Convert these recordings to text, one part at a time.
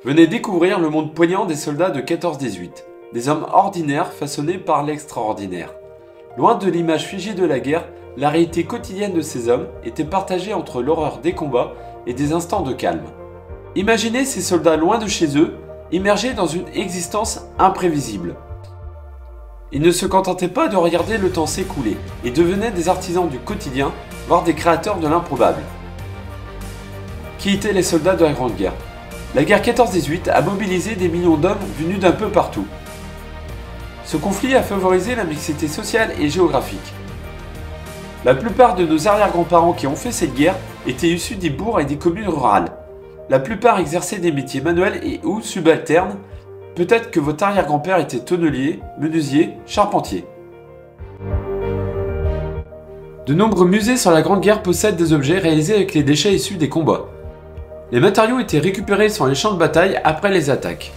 Venez découvrir le monde poignant des soldats de 14-18, des hommes ordinaires façonnés par l'extraordinaire. Loin de l'image figée de la guerre, la réalité quotidienne de ces hommes était partagée entre l'horreur des combats et des instants de calme. Imaginez ces soldats loin de chez eux, immergés dans une existence imprévisible. Ils ne se contentaient pas de regarder le temps s'écouler et devenaient des artisans du quotidien, voire des créateurs de l'improbable. Qui étaient les soldats de la Grande Guerre? La guerre 14-18 a mobilisé des millions d'hommes venus d'un peu partout. Ce conflit a favorisé la mixité sociale et géographique. La plupart de nos arrière-grands-parents qui ont fait cette guerre étaient issus des bourgs et des communes rurales. La plupart exerçaient des métiers manuels et ou subalternes. Peut-être que votre arrière-grand-père était tonnelier, menuisier, charpentier. De nombreux musées sur la Grande Guerre possèdent des objets réalisés avec les déchets issus des combats. Les matériaux étaient récupérés sur les champs de bataille après les attaques.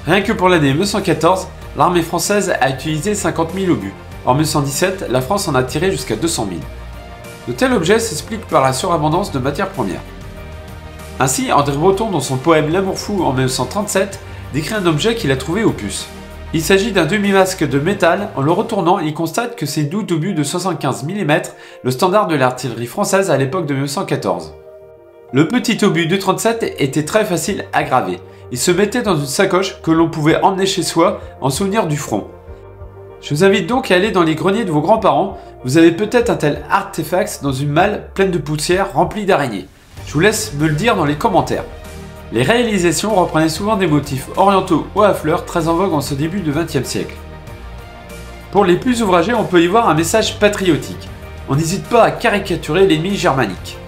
Rien que pour l'année 1914, l'armée française a utilisé 50 000 obus. En 1917, la France en a tiré jusqu'à 200 000. De tels objets s'expliquent par la surabondance de matières premières. Ainsi, André Breton, dans son poème L'amour fou en 1937, décrit un objet qu'il a trouvé au puces. Il s'agit d'un demi-masque de métal. En le retournant, il constate que c'est 12 obus de 75 mm, le standard de l'artillerie française à l'époque de 1914. Le petit obus de 37 était très facile à graver. Il se mettait dans une sacoche que l'on pouvait emmener chez soi en souvenir du front. Je vous invite donc à aller dans les greniers de vos grands-parents. Vous avez peut-être un tel artefact dans une malle pleine de poussière remplie d'araignées. Je vous laisse me le dire dans les commentaires. Les réalisations reprenaient souvent des motifs orientaux ou à fleurs très en vogue en ce début du XXe siècle. Pour les plus ouvragés, on peut y voir un message patriotique. On n'hésite pas à caricaturer l'ennemi germanique.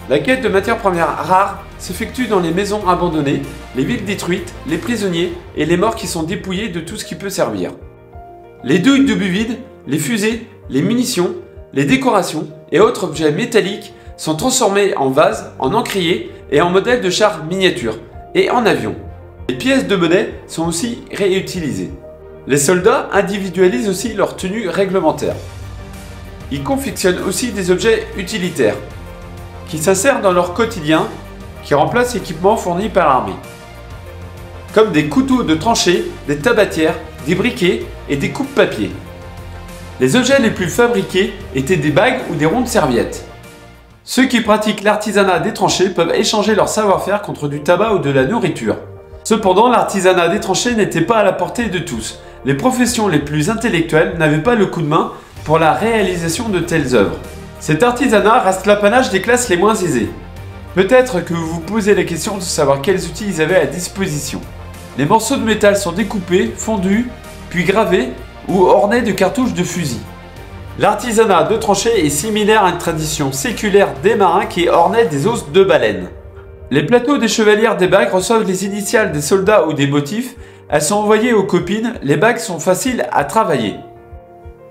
La quête de matières premières rares s'effectue dans les maisons abandonnées, les villes détruites, les prisonniers et les morts qui sont dépouillés de tout ce qui peut servir. Les douilles d'obus vides, les fusées, les munitions, les décorations et autres objets métalliques sont transformés en vases, en encriers et en modèles de chars miniatures et en avions. Les pièces de monnaie sont aussi réutilisées. Les soldats individualisent aussi leur tenue réglementaire. Ils confectionnent aussi des objets utilitaires qui s'insèrent dans leur quotidien, qui remplacent l'équipement fourni par l'armée. Comme des couteaux de tranchée, des tabatières, des briquets et des coupes-papier. Les objets les plus fabriqués étaient des bagues ou des rondes serviettes. Ceux qui pratiquent l'artisanat des tranchées peuvent échanger leur savoir-faire contre du tabac ou de la nourriture. Cependant, l'artisanat des tranchées n'était pas à la portée de tous. Les professions les plus intellectuelles n'avaient pas le coup de main pour la réalisation de telles œuvres. Cet artisanat reste l'apanage des classes les moins aisées. Peut-être que vous vous posez la question de savoir quels outils ils avaient à disposition. Les morceaux de métal sont découpés, fondus, puis gravés ou ornés de cartouches de fusil. L'artisanat de tranchée est similaire à une tradition séculaire des marins qui ornaient des os de baleine. Les plateaux des chevalières des bagues reçoivent les initiales des soldats ou des motifs. Elles sont envoyées aux copines, les bagues sont faciles à travailler.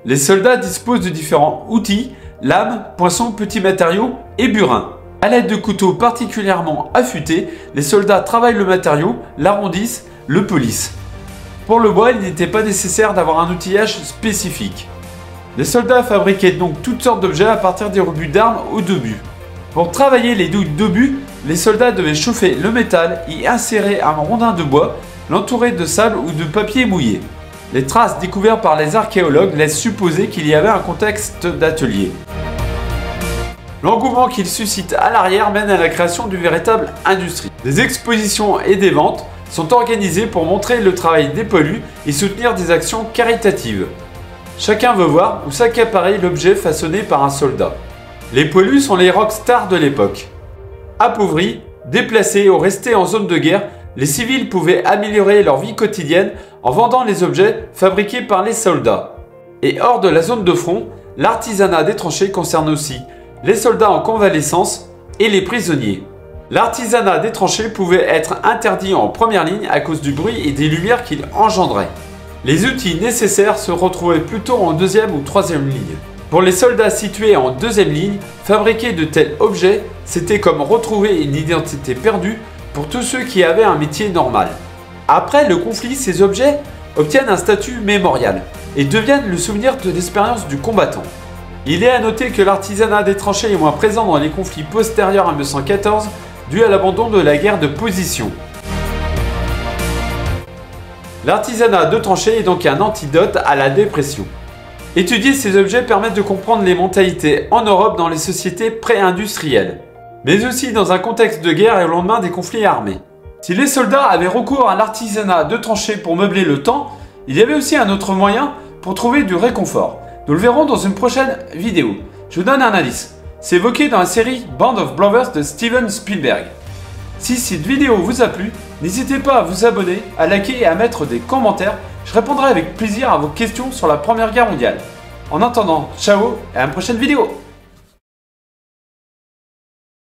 Les soldats disposent de différents outils, lames, poinçons, petits matériaux et burins. A l'aide de couteaux particulièrement affûtés, les soldats travaillent le matériau, l'arrondissent, le polissent. Pour le bois, il n'était pas nécessaire d'avoir un outillage spécifique. Les soldats fabriquaient donc toutes sortes d'objets à partir des rebuts d'armes ou d'obus. Pour travailler les douilles d'obus, les soldats devaient chauffer le métal, y insérer un rondin de bois, l'entourer de sable ou de papier mouillé. Les traces découvertes par les archéologues laissent supposer qu'il y avait un contexte d'atelier. L'engouement qu'il suscite à l'arrière mène à la création d'une véritable industrie. Des expositions et des ventes sont organisées pour montrer le travail des poilus et soutenir des actions caritatives. Chacun veut voir ou s'accaparer l'objet façonné par un soldat. Les poilus sont les rockstars de l'époque. Appauvris, déplacés ou restés en zone de guerre, les civils pouvaient améliorer leur vie quotidienne en vendant les objets fabriqués par les soldats. Et hors de la zone de front, l'artisanat des tranchées concerne aussi les soldats en convalescence et les prisonniers. L'artisanat des tranchées pouvait être interdit en première ligne à cause du bruit et des lumières qu'il engendrait. Les outils nécessaires se retrouvaient plutôt en deuxième ou troisième ligne. Pour les soldats situés en deuxième ligne, fabriquer de tels objets, c'était comme retrouver une identité perdue pour tous ceux qui avaient un métier normal. Après le conflit, ces objets obtiennent un statut mémorial et deviennent le souvenir de l'expérience du combattant. Il est à noter que l'artisanat des tranchées est moins présent dans les conflits postérieurs à 1914 dû à l'abandon de la guerre de position. L'artisanat de tranchées est donc un antidote à la dépression. Étudier ces objets permet de comprendre les mentalités en Europe dans les sociétés pré-industrielles, mais aussi dans un contexte de guerre et au lendemain des conflits armés. Si les soldats avaient recours à l'artisanat de tranchées pour meubler le temps, il y avait aussi un autre moyen pour trouver du réconfort. Nous le verrons dans une prochaine vidéo. Je vous donne un indice. C'est évoqué dans la série Band of Brothers de Steven Spielberg. Si cette vidéo vous a plu, n'hésitez pas à vous abonner, à liker et à mettre des commentaires. Je répondrai avec plaisir à vos questions sur la Première Guerre mondiale. En attendant, ciao et à une prochaine vidéo.